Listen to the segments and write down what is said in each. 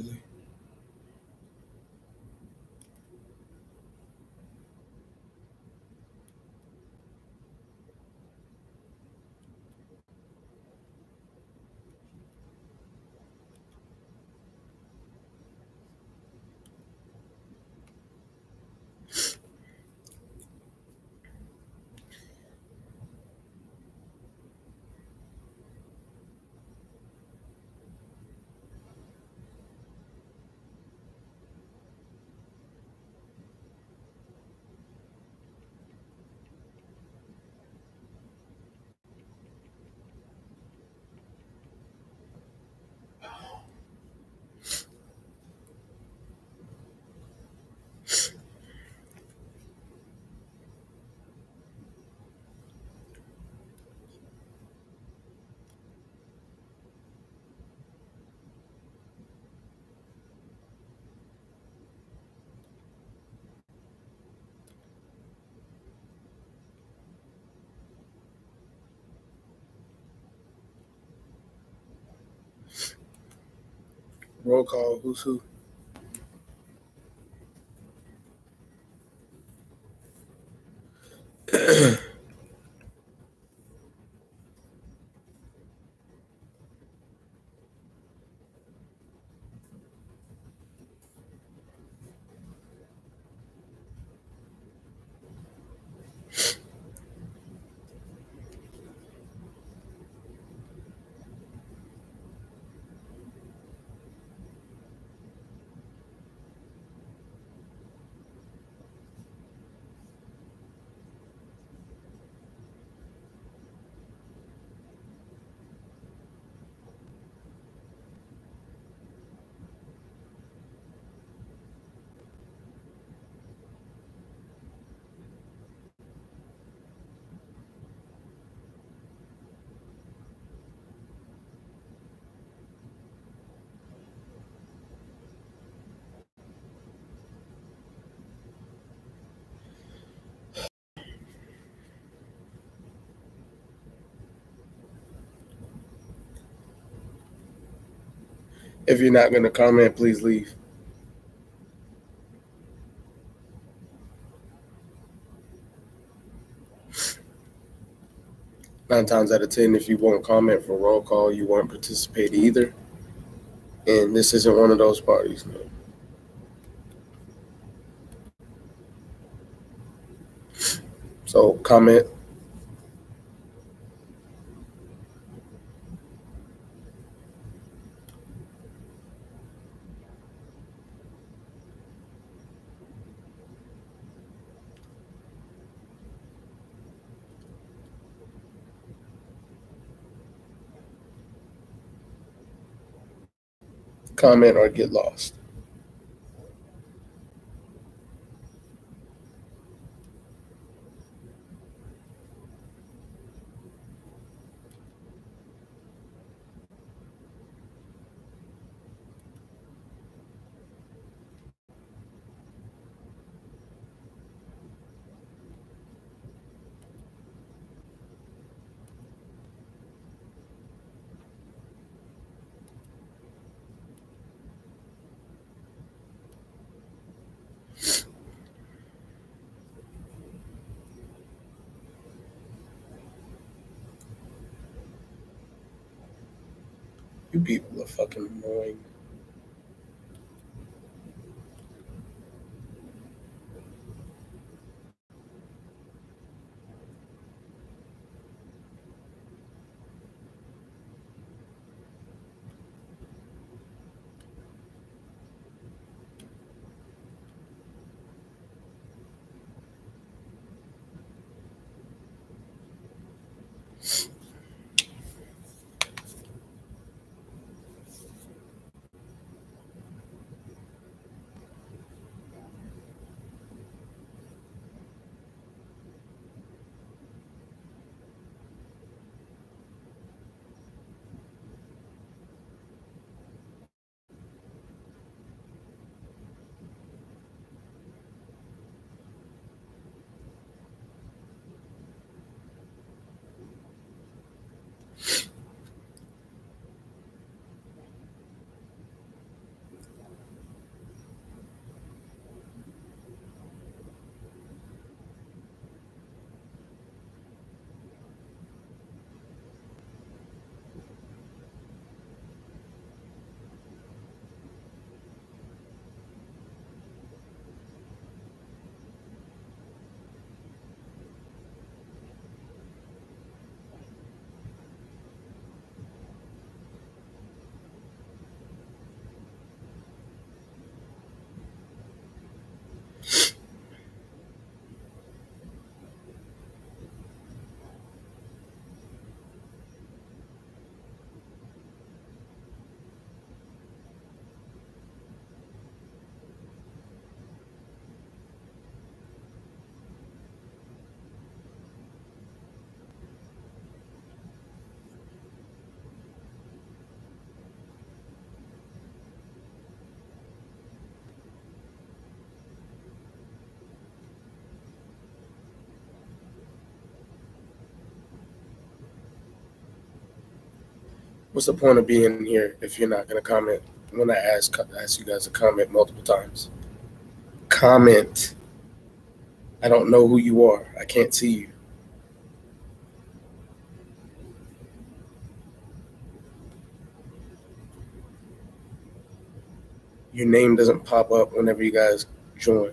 allegedly. Roll call. Who's who? If you're not going to comment, please leave. 9 times out of 10, if you won't comment for roll call, you won't participate either. And this isn't one of those parties. No. So comment. Comment or get lost. You people are fucking annoying. What's the point of being here if you're not going to comment when I ask you guys to comment multiple times? Comment. I don't know who you are. I can't see you. Your name doesn't pop up whenever you guys join.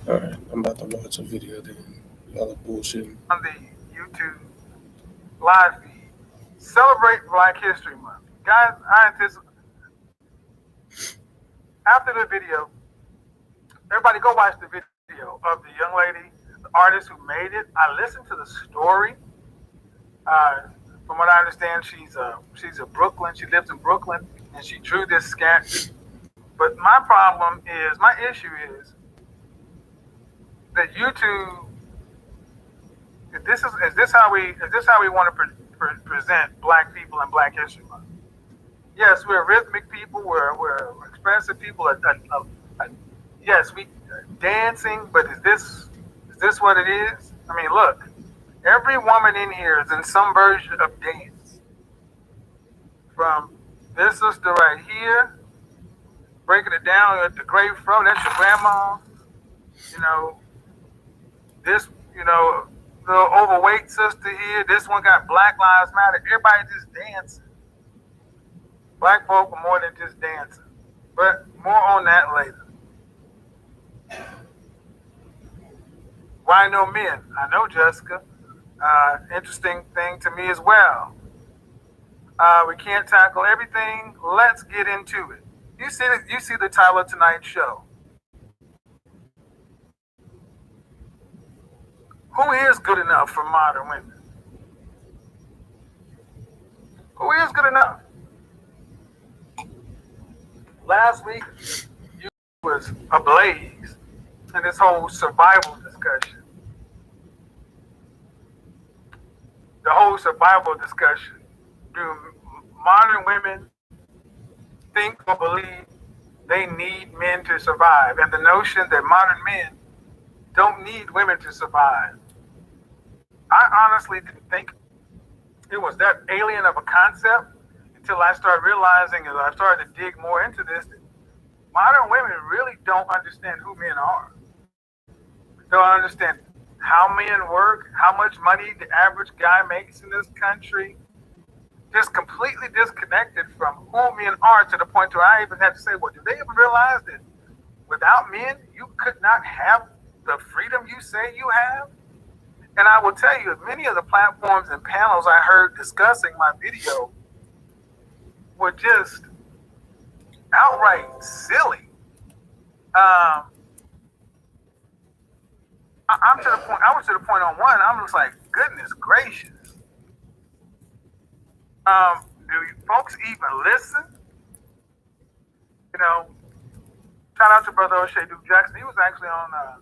All right, I'm about to watch a video then. Y'all are bullshitting. On the YouTube live feed, celebrate Black History Month. Guys, I anticipate after the video, everybody go watch the video of the young lady, the artist who made it. I listened to the story. From what I understand, she's a Brooklyn. She lives in Brooklyn, and she drew this sketch. But my issue is that YouTube. Is this how we want to present Black people and Black History Month? Yes, we're rhythmic people. We're expressive people. Yes, we dancing. But is this what it is? I mean, look. Every woman in here is in some version of dance. From this sister right here, breaking it down at the grave fro, that's your grandma. You know, this, little overweight sister here, this one got Black Lives Matter. Everybody just dancing. Black folk are more than just dancing. But more on that later. Why no men? I know, Jessica. Interesting thing to me as well. We can't tackle everything. Let's get into it. You see the title of tonight's show. Who is good enough for modern women? Who is good enough? Last week, you was ablaze in this whole survival discussion. The whole survival discussion. Do modern women think or believe they need men to survive? And the notion that modern men don't need women to survive. I honestly didn't think it was that alien of a concept until I started realizing, as I started to dig more into this, that modern women really don't understand who men are. Don't understand how men work, how much money the average guy makes in this country. Just completely disconnected from who men are, to the point where I even had to say, well, do they even realize that without men, you could not have the freedom you say you have? And I will tell you, many of the platforms and panels I heard discussing my video were just outright silly. Um, I'm to the point. I was to the point on one. I'm just like, goodness gracious. Do you folks even listen? You know, shout out to Brother O'Shea Duke Jackson. He was actually on a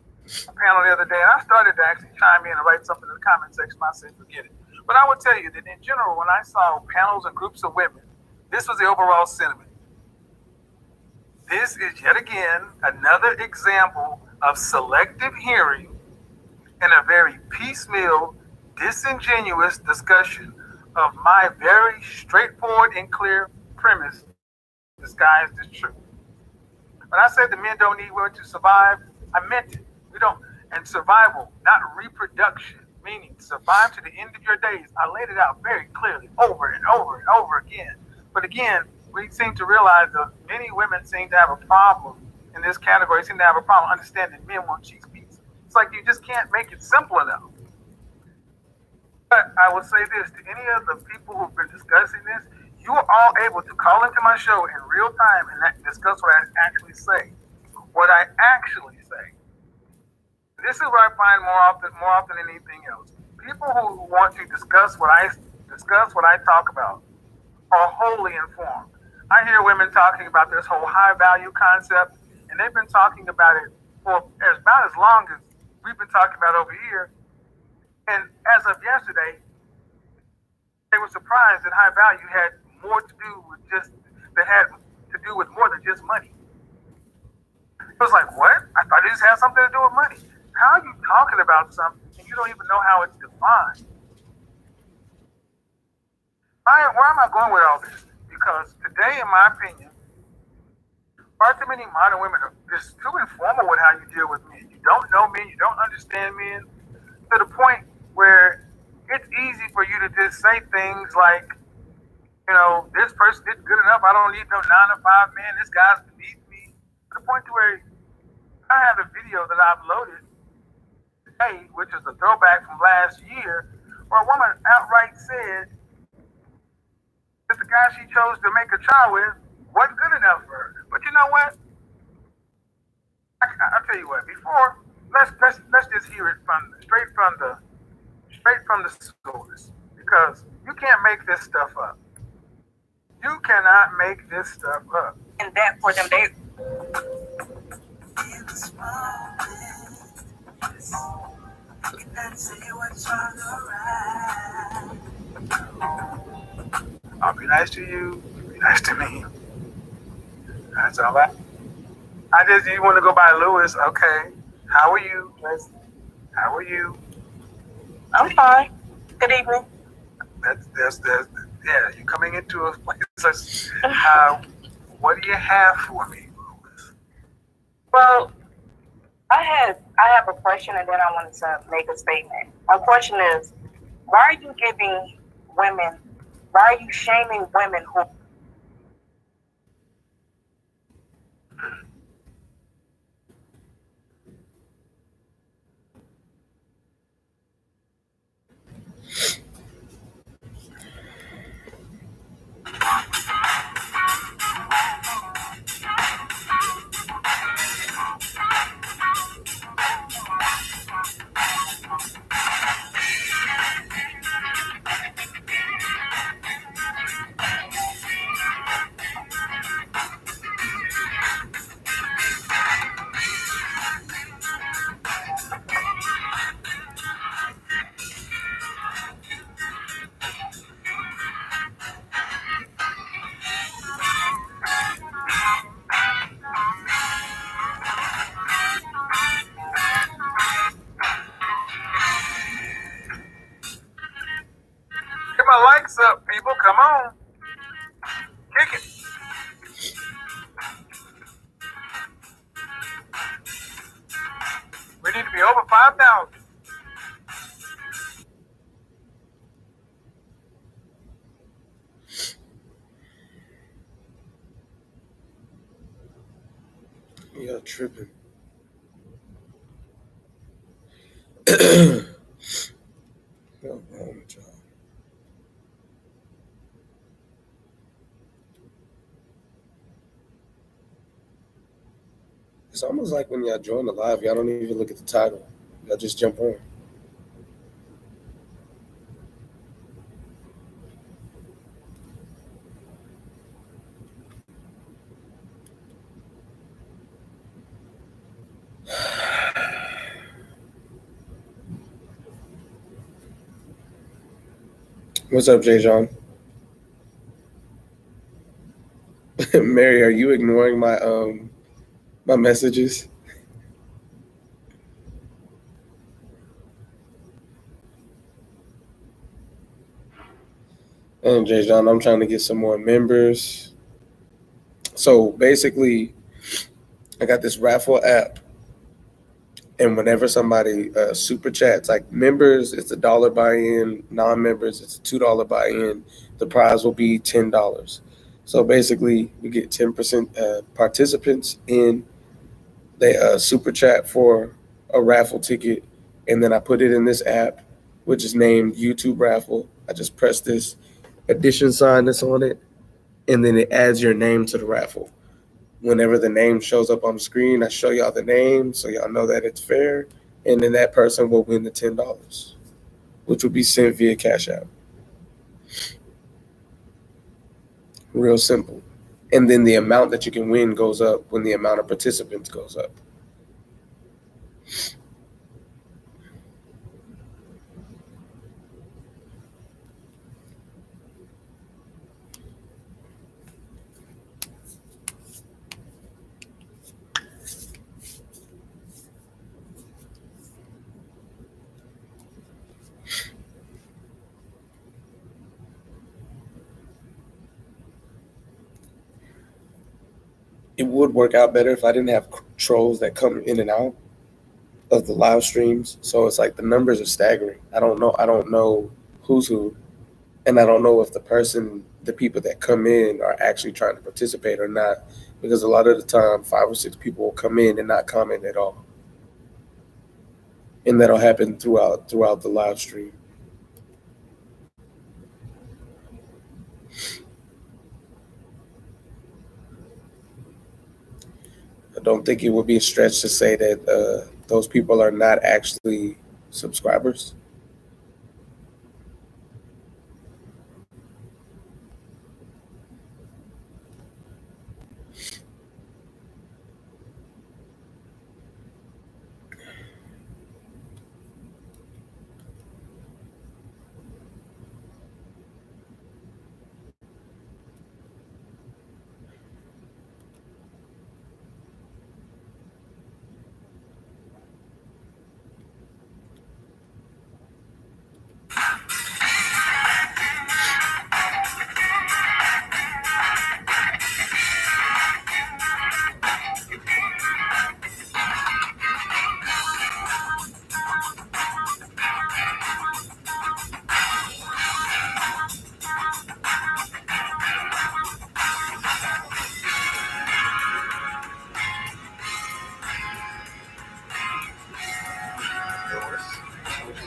panel the other day, and I started to actually chime in and write something in the comment section. I said, forget it. But I would tell you that in general, when I saw panels and groups of women, this was the overall sentiment. This is yet again another example of selective hearing and a very piecemeal, disingenuous discussion of my very straightforward and clear premise disguised as truth. When I said the men don't need women to survive, I meant it. We don't. And survival, not reproduction, meaning survive to the end of your days. I laid it out very clearly over and over and over again. But again, we seem to realize that many women seem to have a problem in this category, seem to have a problem understanding men want cheese pizza. It's like you just can't make it simple enough. But I will say this to any of the people who've been discussing this, you are all able to call into my show in real time and discuss what I actually say. What I actually say. This is what I find more often than anything else. People who want to discuss what I talk about are wholly informed. I hear women talking about this whole high value concept, and they've been talking about it for about as long as we've been talking about over here. And as of yesterday, they were surprised that high value had more to do with more than just money. It was like, what? I thought it just had something to do with money. How are you talking about something and you don't even know how it's defined? Where am I going with all this? Because today, in my opinion, far too many modern women are just too informal with how you deal with men. You don't know men, you don't understand men, to the point where it's easy for you to just say things like, you know, this person is good enough. I don't need no 9 to 5 man. This guy's beneath me. To the point to where I have a video that I've loaded today, which is a throwback from last year, where a woman outright said that the guy she chose to make a child with wasn't good enough for her. But you know what? I'll tell you what. Before, let's just hear it straight from the source, because you can't make this stuff up. You cannot make this stuff up. And that for them, they. I'll be nice to you. Be nice to me. That's all right. You want to go by Lewis? Okay. How are you? How are you? I'm fine. Good evening. Yeah. You're coming into a place. What do you have for me, Lewis? Well, I have a question, and then I wanted to make a statement. My question is, why are you shaming women who? Get my likes up, people. Come on. Kick it. We need to be over 5,000. Y'all tripping. It's almost like when y'all join the live, y'all don't even look at the title. Y'all just jump on. What's up, Jay John? Mary, are you ignoring my messages? And Jay John, I'm trying to get some more members. So basically, I got this raffle app, and whenever somebody super chats, like members, it's $1 buy-in. Non-members, it's a $2 buy-in. The prize will be $10. So basically, we get 10% participants in. They super chat for a raffle ticket, and then I put it in this app, which is named YouTube Raffle. I just press this addition sign that's on it, and then it adds your name to the raffle. Whenever the name shows up on the screen, I show y'all the name so y'all know that it's fair, and then that person will win the $10, which will be sent via Cash App. Real simple. And then the amount that you can win goes up when the amount of participants goes up. It would work out better if I didn't have trolls that come in and out of the live streams. So it's like the numbers are staggering. I don't know who's who, and I don't know if the people that come in are actually trying to participate or not, because a lot of the time 5 or 6 people will come in and not comment at all. And that'll happen throughout the live stream. I don't think it would be a stretch to say that those people are not actually subscribers.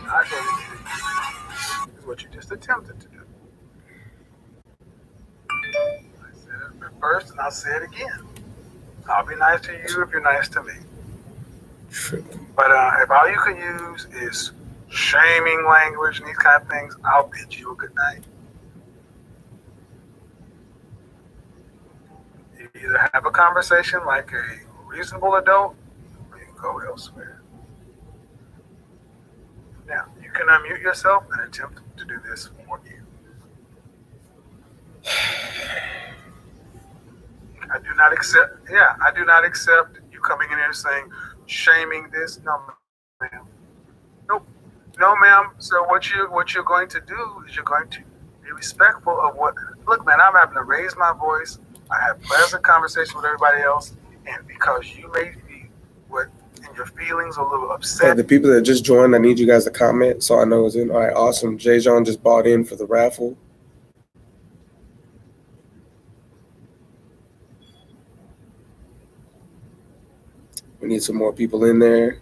Not going to do is what you just attempted to do. I said it first, and I'll say it again. I'll be nice to you if you're nice to me. But if all you can use is shaming language and these kind of things, I'll bid you a good night. You either have a conversation like a reasonable adult, or you can go elsewhere. Now, you can unmute yourself and attempt to do this for you. I do not accept you coming in here saying, shaming this. No, ma'am. Nope. No, ma'am. So what you're going to do is you're going to be respectful of what. Look, man, I'm having to raise my voice. I have pleasant conversation with everybody else, and because you may be in your feelings a little upset. Hey, the people that just joined, I need you guys to comment so I know it's in. All right, awesome. Jay John just bought in for the raffle. We need some more people in there.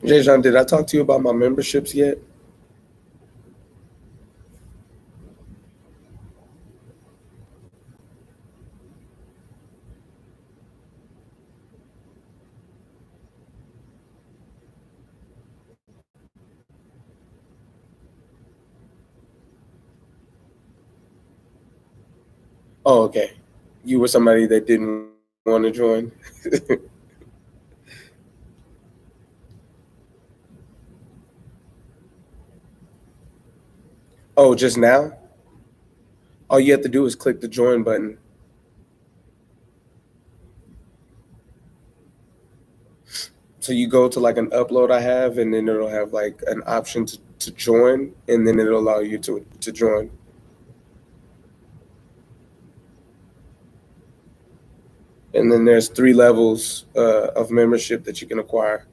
Jay John, did I talk to you about my memberships yet? Oh, okay. You were somebody that didn't want to join. Oh, just now? All you have to do is click the join button. So you go to like an upload I have, and then it'll have like an option to join, and then it'll allow you to join. And then there's three levels of membership that you can acquire.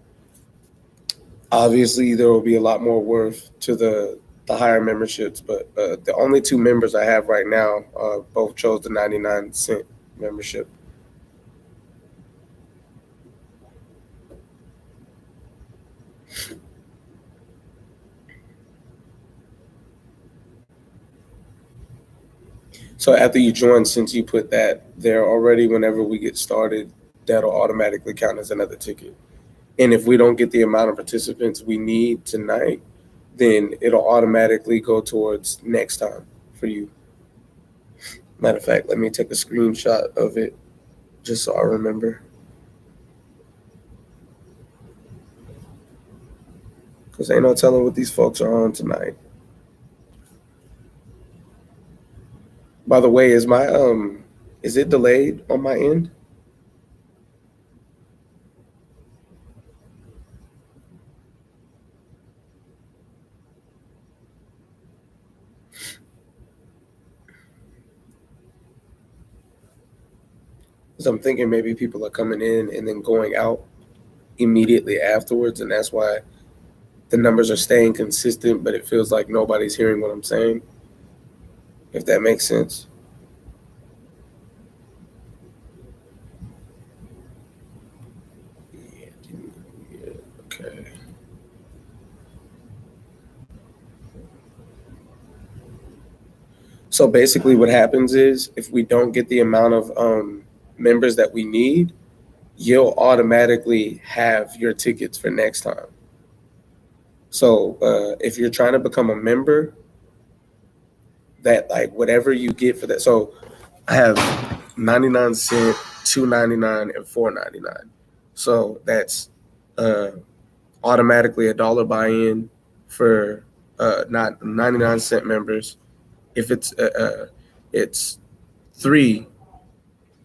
Obviously, there will be a lot more worth to the higher memberships, but the only two members I have right now both chose the 99-cent membership. So after you join, since you put that there already, whenever we get started, that'll automatically count as another ticket. And if we don't get the amount of participants we need tonight, then it'll automatically go towards next time for you. Matter of fact, let me take a screenshot of it just so I remember. Because ain't no telling what these folks are on tonight. By the way, is it delayed on my end? 'Cause I'm thinking maybe people are coming in and then going out immediately afterwards, and that's why the numbers are staying consistent, but it feels like nobody's hearing what I'm saying. If that makes sense. Yeah, yeah, okay. So basically, what happens is if we don't get the amount of members that we need, you'll automatically have your tickets for next time. So if you're trying to become a member, that like whatever you get for that. So I have 99 cent, 2.99, and 4.99. So that's uh, automatically a $1 buy-in for not 99-cent members. If it's three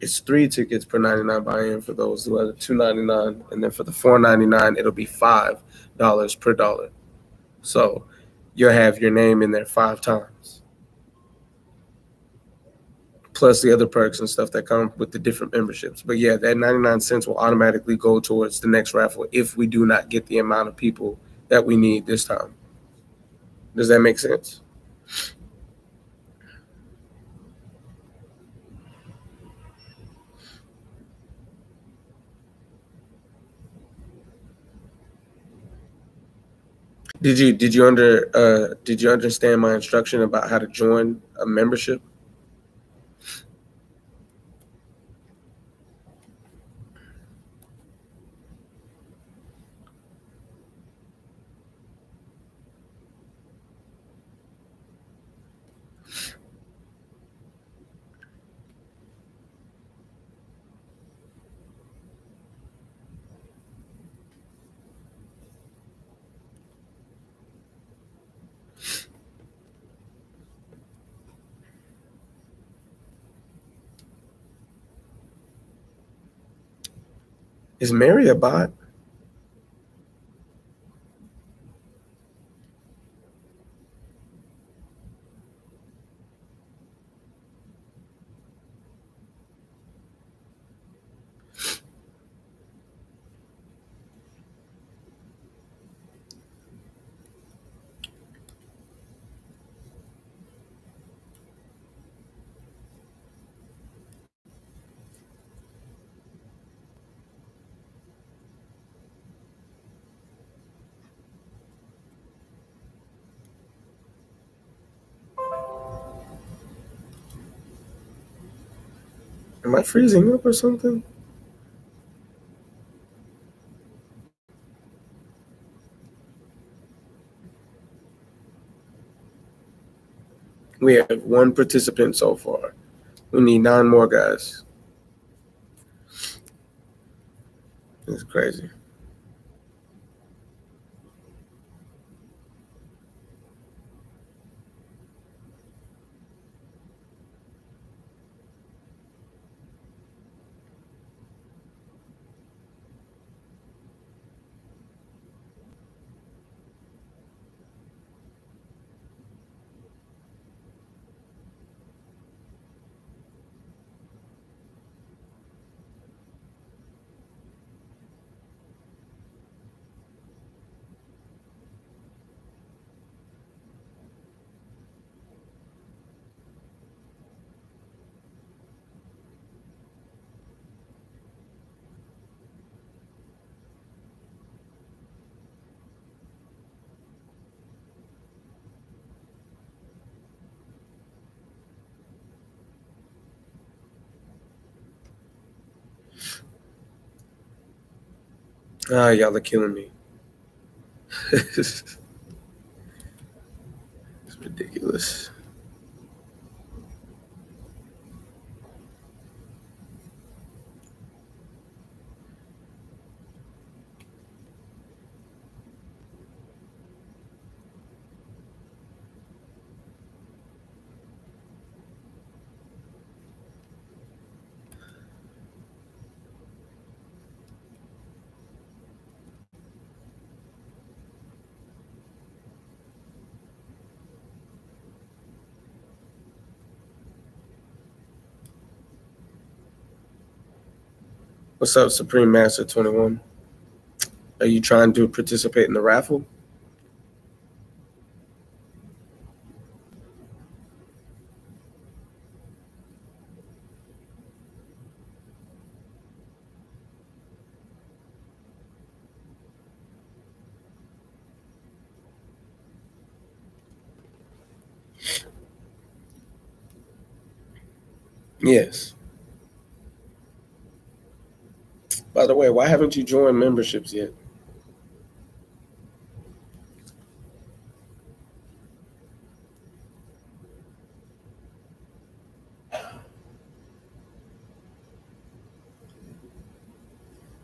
it's three tickets per 99 buy-in for those who are the 2.99, and then for the 4.99 it'll be $5 per dollar. So you'll have your name in there 5 times, plus the other perks and stuff that come with the different memberships. But yeah, that 99 cents will automatically go towards the next raffle if we do not get the amount of people that we need this time. Does that make sense? Did you understand my instruction about how to join a membership? Is Mary a bot? Am I freezing up or something? We have one participant so far. We need 9 more guys. It's crazy. Y'all are killing me. It's ridiculous. What's up, Supreme Master 21? Are you trying to participate in the raffle? Yes. By the way, why haven't you joined memberships yet?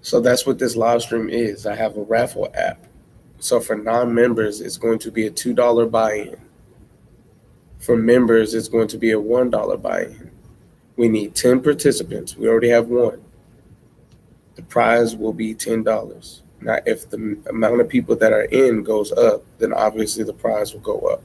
So that's what this live stream is. I have a raffle app. So for non-members, it's going to be a $2 buy-in. For members, it's going to be a $1 buy-in. We need 10 participants. We already have one. The prize will be $10. Now, if the amount of people that are in goes up, then obviously the prize will go up.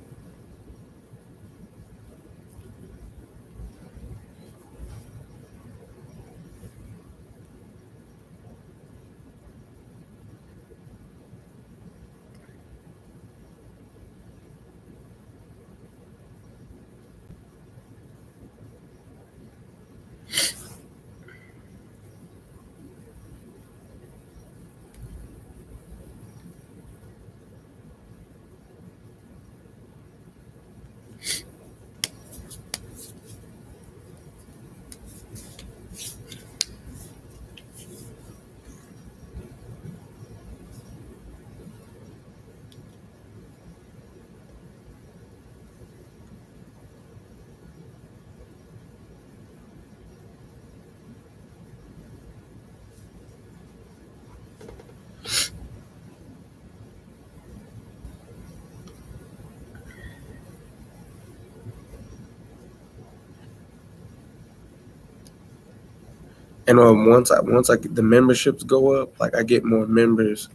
And once I get the memberships go up, like I get more members,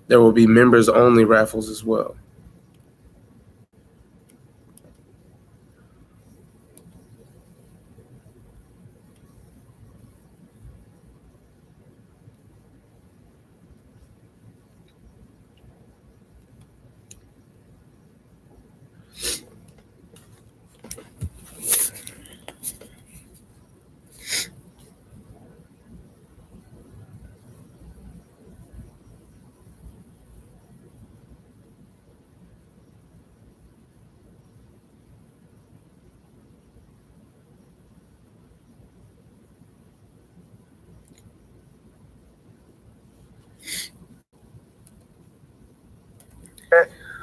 there will be members only raffles as well.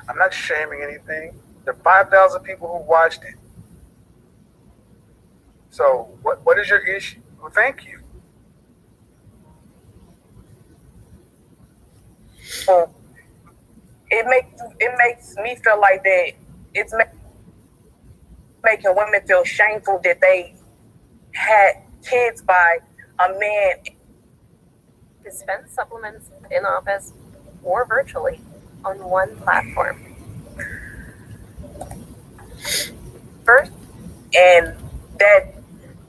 I'm not shaming anything. There are 5,000 people who watched it. So what What is your issue? Well, thank you. So it makes me feel like that it's making women feel shameful that they had kids by a man. Dispense supplements in office or virtually on one platform. First, and that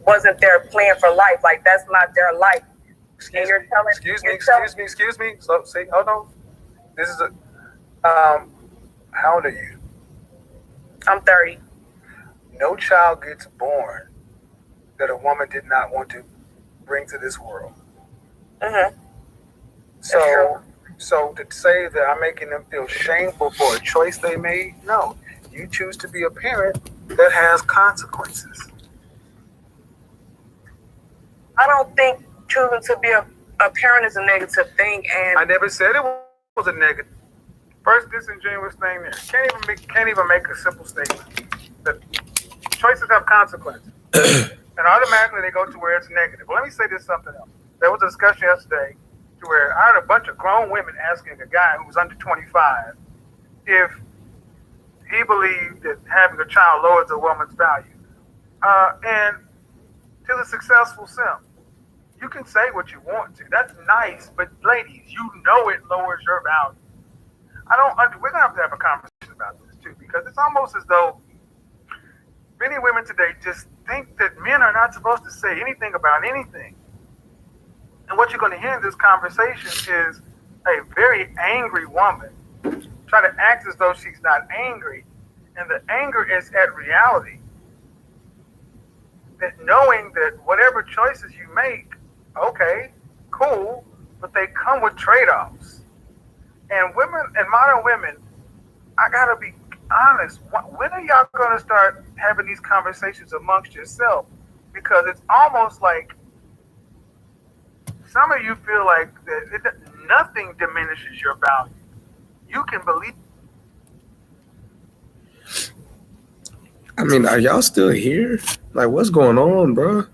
wasn't their plan for life. Like that's not their life. Excuse you're me. telling- Excuse me. you're Excuse me. Excuse me. So, see, hold on. This is a. How old are you? I'm 30. No child gets born that a woman did not want to bring to this world. Mm-hmm. So, so to say that I'm making them feel shameful for a choice they made, no. You choose to be a parent that has consequences. I don't think choosing to be a parent is a negative thing, and I never said it was a negative. First disingenuous thing there. Can't even make a simple statement. The choices have consequences. And automatically they go to where it's negative. Well, let me say this something else. There was a discussion yesterday to where I had a bunch of grown women asking a guy who was under 25 if he believed that having a child lowers a woman's value. And to the successful simp, you can say what you want to. That's nice, but ladies, you know it lowers your value. We're gonna have a conversation about this too, because it's almost as though many women today just think that men are not supposed to say anything about anything. And what you're going to hear in this conversation is a very angry woman try to act as though she's not angry, and the anger is at reality. That knowing that whatever choices you make, okay, cool, but they come with trade-offs. And women and modern women, I gotta be honest. When are y'all gonna start having these conversations amongst yourself? Because it's almost like some of you feel like that nothing diminishes your value. You can believe. I mean, are y'all still here? Like, what's going on, bro?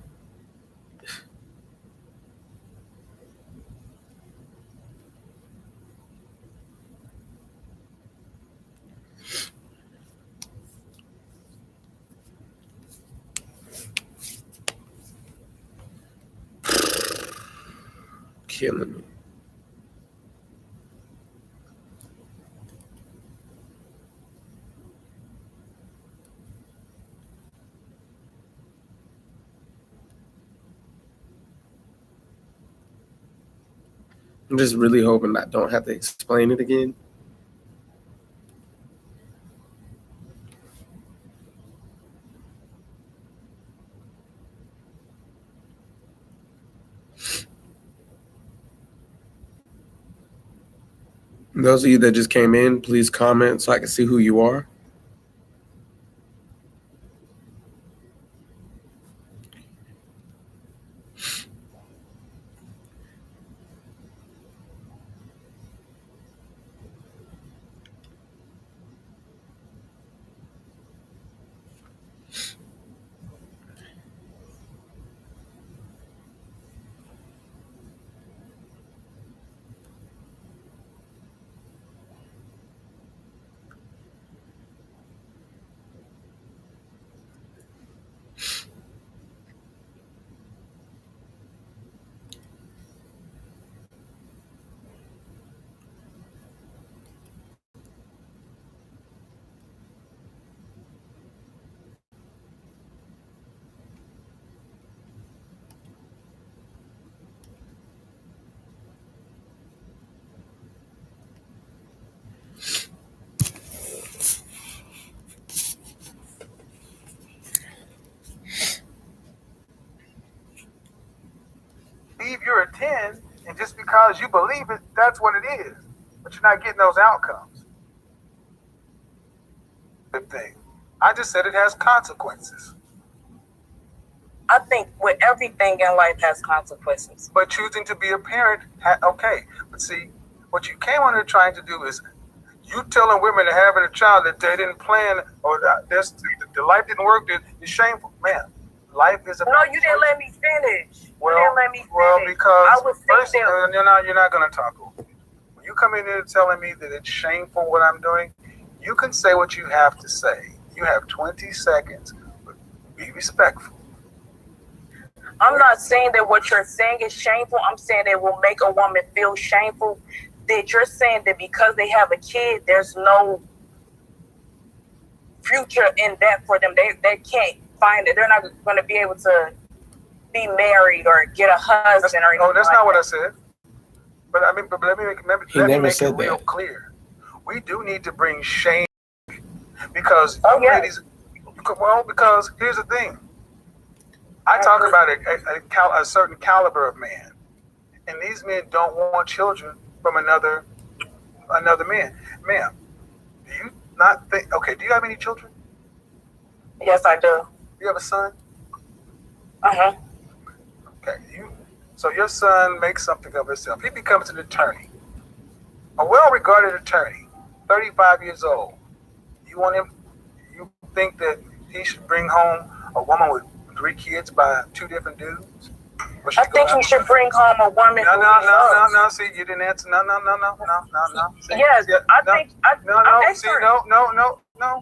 Killing me. I'm just really hoping I don't have to explain it again. Those of you that just came in, please comment so I can see who you are. You're a 10, and just because you believe it, that's what it is. But you're not getting those outcomes. Good thing. I just said it has consequences. I think with everything in life has consequences. But choosing to be a parent, okay. But see, what you came on here trying to do is you telling women that having a child that they didn't plan or the life didn't work, is shameful. Man, Life is about No, you didn't let me finish. Well, you didn't let me finish. well, because I was first, thinking, you're not going to talk over me. When you come in here telling me that it's shameful what I'm doing, you can say what you have to say. You have 20 seconds. But be respectful. I'm not saying that what you're saying is shameful. I'm saying it will make a woman feel shameful. That you're saying that because they have a kid, there's no future in that for them. They can't find it. They're not going to be able to be married or get a husband or anything. Oh, that's not what I said. But I mean, but let me make it real clear. We do need to bring shame because ladies. Well, because here's the thing. I talk about a certain caliber of man, and these men don't want children from another man. Ma'am, do you not think? Okay, do you have any children? Yes, I do. You have a son? Uh-huh. Okay, so your son makes something of himself. He becomes an attorney, a well-regarded attorney, 35 years old. You want him? You think that he should bring home a woman with 3 kids by 2 different dudes? I think he should bring home a woman. No. See, you didn't answer. No. See, yes, I think. No. See, no.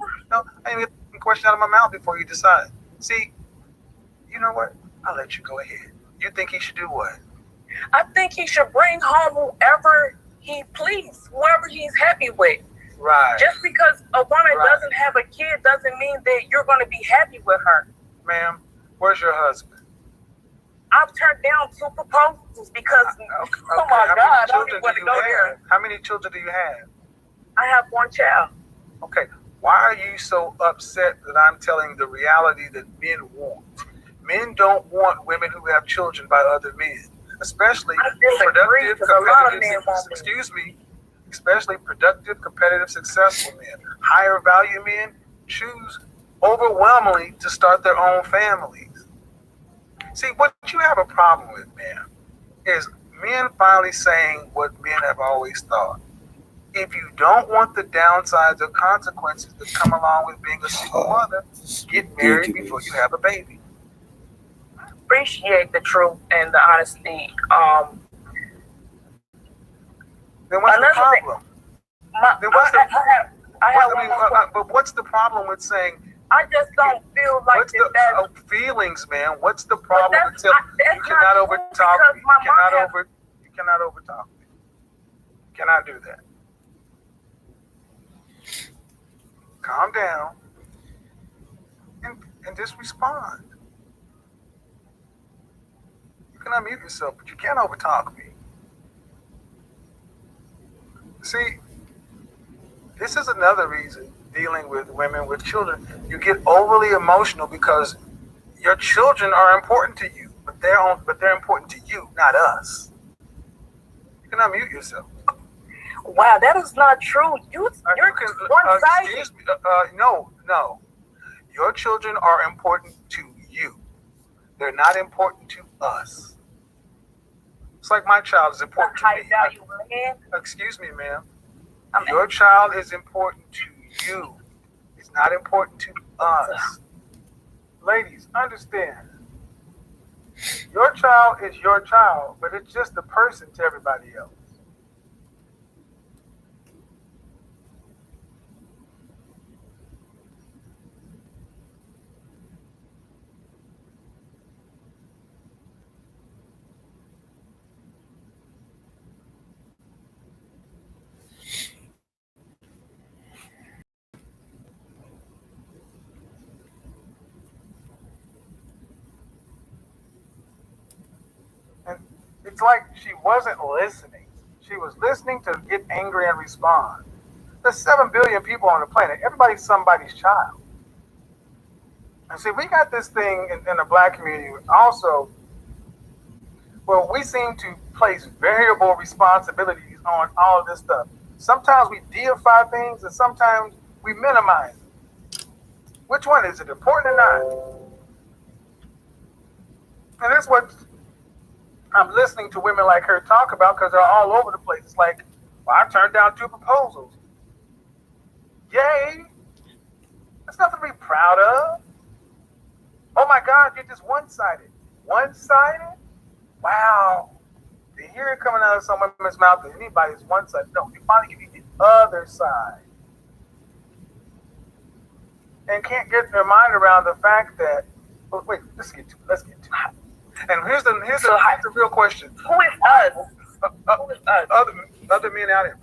I didn't get the question out of my mouth before you decide. See, you know what? I'll let you go ahead. You think he should do what? I think he should bring home whoever he pleases, whoever he's happy with. Right. Just because a woman doesn't have a kid doesn't mean that you're going to be happy with her. Ma'am, where's your husband? I've turned down 2 proposals because, oh my God, I don't even want to go there. How many children do you have? I have 1 child. Okay, why are you so upset that I'm telling the reality that men want? Men don't want women who have children by other men, especially productive, competitive. Excuse me, especially productive, competitive, successful men. Higher value men choose overwhelmingly to start their own families. See, what you have a problem with, man, is men finally saying what men have always thought. If you don't want the downsides or consequences that come along with being a single mother, get married before you have a baby. Appreciate the truth and the honesty. Then what's the problem? But what's the problem with saying? I just don't feel like that's feelings, man. What's the problem with telling you cannot overtalk me? You cannot overtalk me. You cannot do that. Calm down and just respond. You can unmute yourself, but you can't overtalk me. See, this is another reason dealing with women with children. You get overly emotional because your children are important to you, but they're important to you, not us. You can unmute yourself. Wow, that is not true. You're one-sided. Excuse me. No. Your children are important to you. They're not important to us. It's like my child is important to me. High-value man. Excuse me, ma'am. Your child is important to you. It's not important to us. Ladies, understand. Your child is your child, but it's just a person to everybody else. It's like she wasn't listening. She was listening to get angry and respond. There's 7 billion people on the planet. Everybody's somebody's child. And see, we got this thing in the black community also, where we seem to place variable responsibilities on all of this stuff. Sometimes we deify things and sometimes we minimize it. Which one is it, important or not? And that's what I'm listening to women like her talk about, because they're all over the place. It's like, well, I turned down 2 proposals. Yay! That's nothing to be proud of. Oh my God, you're just one-sided. One-sided? Wow. To hear it coming out of some women's mouth that anybody's one-sided. No, you finally give me the other side. And can't get their mind around the fact that, oh, wait, let's get to it. And here's the real question. Who is us? Who is us? Other men out here,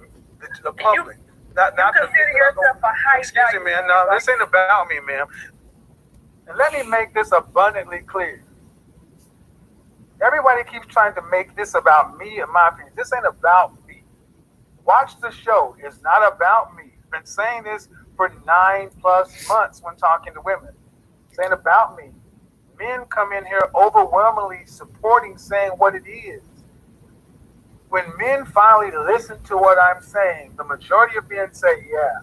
the public. Not consider yourself a high Excuse me, man. No, this ain't about me, ma'am. And let me make this abundantly clear. Everybody keeps trying to make this about me and my opinion. This ain't about me. Watch the show. It's not about me. I've been saying this for 9+ months when talking to women. It's ain't about me. Men come in here overwhelmingly supporting, saying what it is. When men finally listen to what I'm saying, the majority of men say, yeah,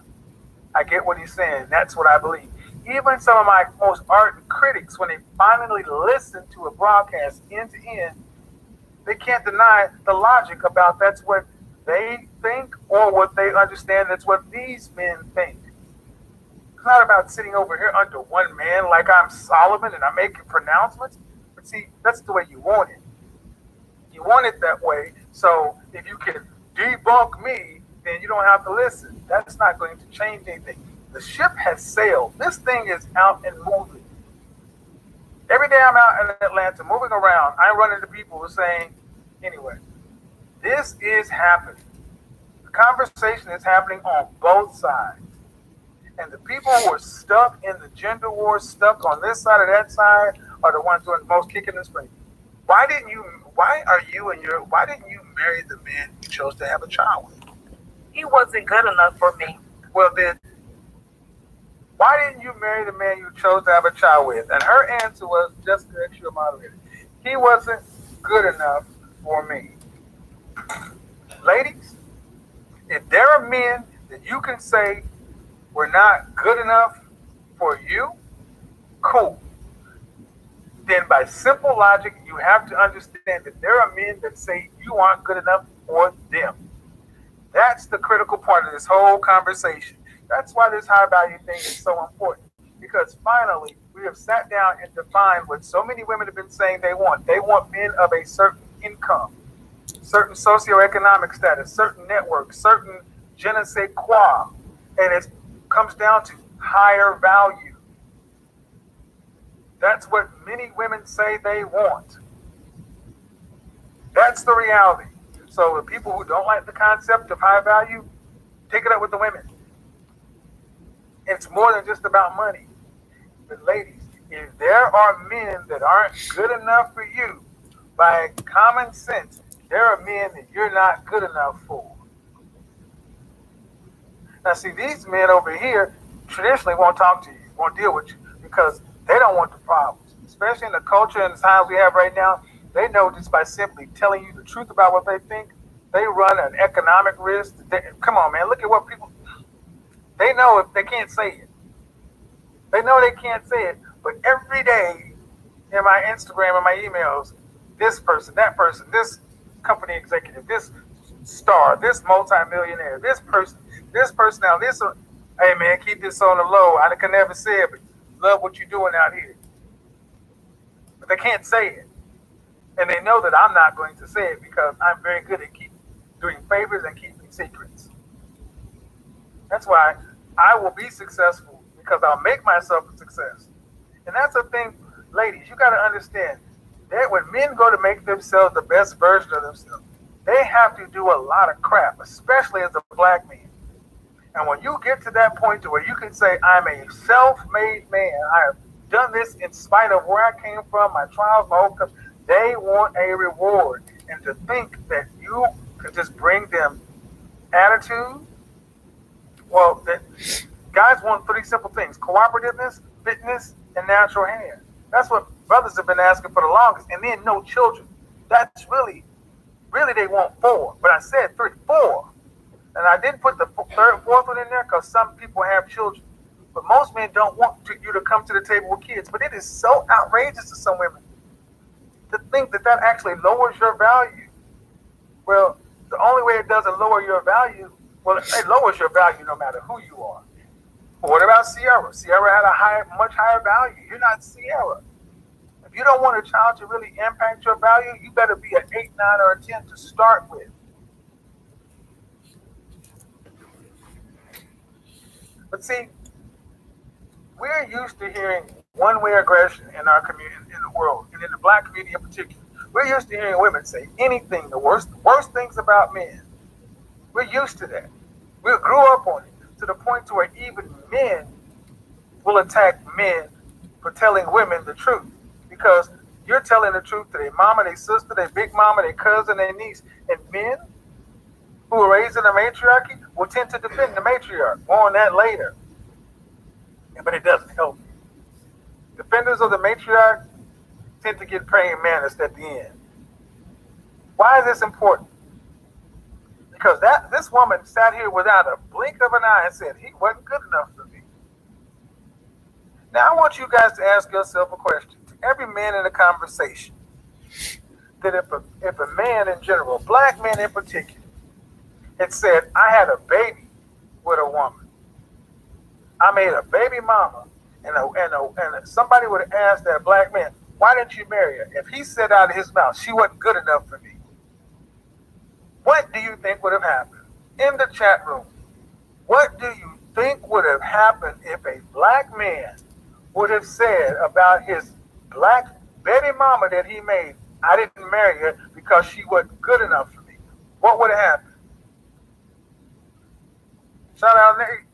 I get what he's saying. That's what I believe. Even some of my most ardent critics, when they finally listen to a broadcast end to end, they can't deny the logic about that's what they think or what they understand that's what these men think. It's not about sitting over here under one man like I'm Solomon and I'm making pronouncements. But see, that's the way you want it. You want it that way. So if you can debunk me, then you don't have to listen. That's not going to change anything. The ship has sailed. This thing is out and moving. Every day I'm out in Atlanta moving around, I run into people who are saying, anyway, this is happening. The conversation is happening on both sides. And the people who are stuck in the gender war, stuck on this side or that side, are the ones doing the most kicking and screaming. Why didn't you marry the man you chose to have a child with? He wasn't good enough for me. Well then, why didn't you marry the man you chose to have a child with? And her answer was, just the extra moderator, he wasn't good enough for me. Ladies, if there are men that you can say were not good enough for you, cool. Then by simple logic, you have to understand that there are men that say you aren't good enough for them. That's the critical part of this whole conversation. That's why this high value thing is so important. Because finally, we have sat down and defined what so many women have been saying they want. They want men of a certain income, certain socioeconomic status, certain network, certain je ne sais quoi. And it comes down to higher value. That's what many women say they want. That's the reality. So the people who don't like the concept of high value, take it up with the women. It's more than just about money. But ladies, if there are men that aren't good enough for you, by common sense, there are men that you're not good enough for. Now see, these men over here traditionally won't talk to you, won't deal with you, because they don't want the problems. Especially in the culture and the times we have right now, they know just by simply telling you the truth about what they think, they run an economic risk. Come on, man, look at what people, they know if they can't say it. They know they can't say it, but every day in my Instagram and my emails, this person, that person, this company executive, this star, this multimillionaire, this person now, this, hey man, keep this on the low. I can never say it, but love what you're doing out here. But they can't say it. And they know that I'm not going to say it because I'm very good at doing favors and keeping secrets. That's why I will be successful, because I'll make myself a success. And that's the thing, ladies, you got to understand that when men go to make themselves the best version of themselves, they have to do a lot of crap, especially as a black man. And when you get to that point to where you can say, I'm a self-made man, I have done this in spite of where I came from, my trials, my overcoming, they want a reward. And to think that you can just bring them attitude, well, guys want 3 simple things: cooperativeness, fitness, and natural hair. That's what brothers have been asking for the longest. And then no children. That's really they want 4. But I said 3, 4. And I didn't put the 3rd, 4th one in there because some people have children. But most men don't want you to come to the table with kids. But it is so outrageous to some women to think that that actually lowers your value. Well, the only way it doesn't lower your value, well, it lowers your value no matter who you are. But what about Sierra? Sierra had a much higher value. You're not Sierra. you don't want a child to really impact your value, you better be an 8, 9, or a 10 to start with. But see, we're used to hearing one-way aggression in our community, in the world, and in the black community in particular. We're used to hearing women say anything, the worst things about men. We're used to that. We grew up on it to the point to where even men will attack men for telling women the truth, because you're telling the truth to their mama, their sister, their big mama, their cousin, their niece. And men who are raised in a matriarchy will tend to defend the matriarch. More on that later. But it doesn't help. Defenders of the matriarch tend to get praying mantis at the end. Why is this important? Because this woman sat here without a blink of an eye and said, he wasn't good enough for me. Now, I want you guys to ask yourself a question. To every man in the conversation, that if a man in general, black men in particular, had said, I had a baby with a woman, I made a baby mama, and somebody would have asked that black man, why didn't you marry her? If he said out of his mouth, she wasn't good enough for me, what do you think would have happened? In the chat room, what do you think would have happened if a black man would have said about his black baby mama that he made, I didn't marry her because she wasn't good enough for me? What would have happened? Shout out, Nate.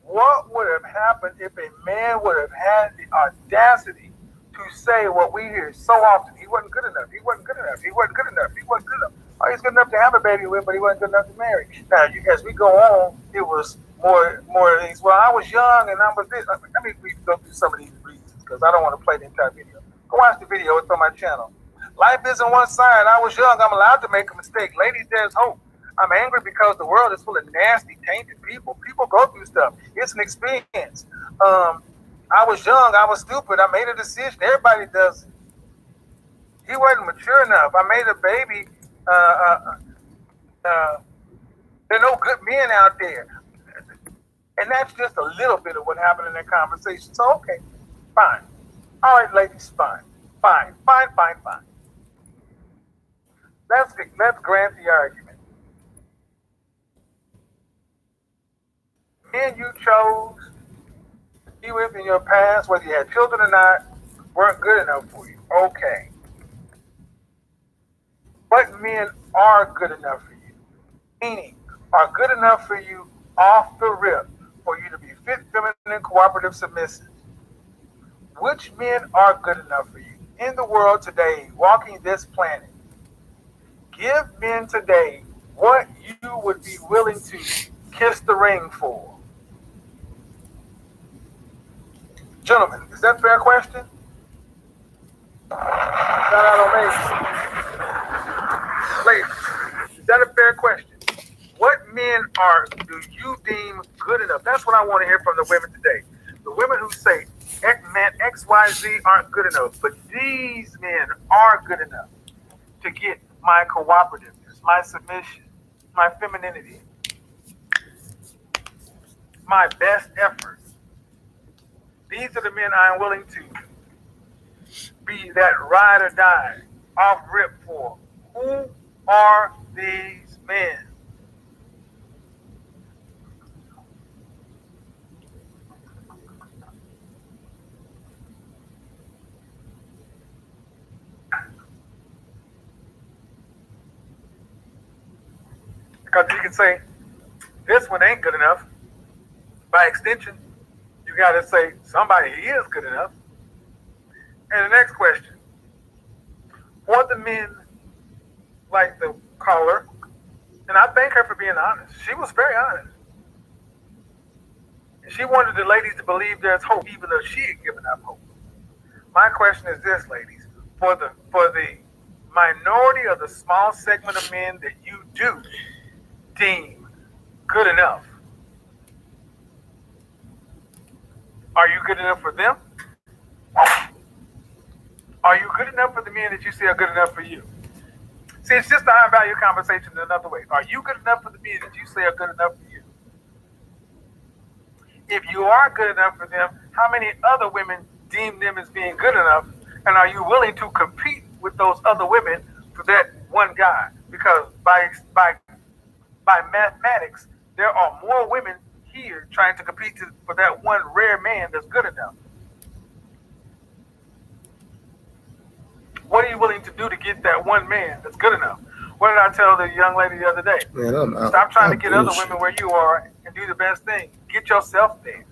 What would have happened if a man would have had the audacity to say what we hear so often? He wasn't good enough. He wasn't good enough. He wasn't good enough. He wasn't good enough. Oh, he's good enough to have a baby with, but he wasn't good enough to marry. Now, as we go on, it was more things. Well, I was young and I was this. Let me go through some of these reasons because I don't want to play the entire video. Go watch the video. It's on my channel. Life isn't one side. I was young. I'm allowed to make a mistake. Ladies, there's hope. I'm angry because the world is full of nasty, tainted people. People go through stuff. It's an experience. I was young. I was stupid. I made a decision. Everybody does it. He wasn't mature enough. I made a baby. There are no good men out there. And that's just a little bit of what happened in that conversation. So, okay, fine. All right, ladies, fine. Fine. Let's grant the argument. Men you chose to be with in your past, whether you had children or not, weren't good enough for you. Okay. What men are good enough for you? Meaning, are good enough for you off the rip for you to be fit, feminine, cooperative, submissive. Which men are good enough for you? In the world today, walking this planet, give men today what you would be willing to kiss the ring for. Gentlemen, is that a fair question? Shout out on me. Ladies, is that a fair question? What men do you deem good enough? That's what I want to hear from the women today. The women who say, man, X, Y, Z aren't good enough, but these men are good enough to get my cooperativeness, my submission, my femininity, my best effort. These are the men I am willing to be that ride or die, off rip for. Who are these men? Because you can say, this one ain't good enough. By extension, you got to say, somebody is good enough. And the next question, for the men like the caller, and I thank her for being honest. She was very honest. And she wanted the ladies to believe there's hope, even though she had given up hope. My question is this, ladies, for the minority of the small segment of men that you do deem good enough, are you good enough for them? Are you good enough for the men that you say are good enough for you? See, it's just a high value conversation in another way. Are you good enough for the men that you say are good enough for you? If you are good enough for them, how many other women deem them as being good enough? And are you willing to compete with those other women for that one guy? Because by mathematics, there are more women here trying to compete for that one rare man that's good enough. What are you willing to do to get that one man that's good enough? What did I tell the young lady the other day? Man, Stop trying to get other women where you are and do the best thing. Get yourself there.